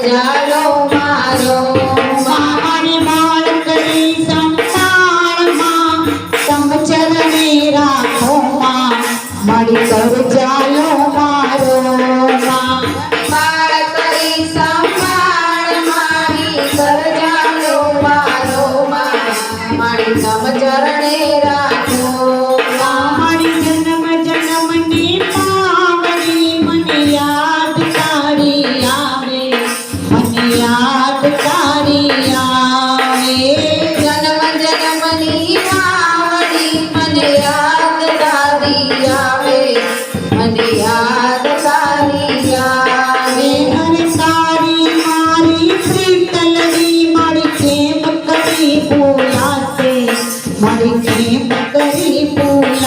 જાલો મારો મારી માળ કરી સંતાણમાં તમ ચરણે રાખો માં મારી કર જાલો મારો માં બાળ કરી સંભાળ મારી કર જાલો મારો મારી તમ ચરણે રાખો મારી જન્મ જન્મની પાવડી મને યાદ તારી આવે મને યાદ તારી આવે જન્મ જન્મની વાવડી મને યાદ તારી આવે મને યાદ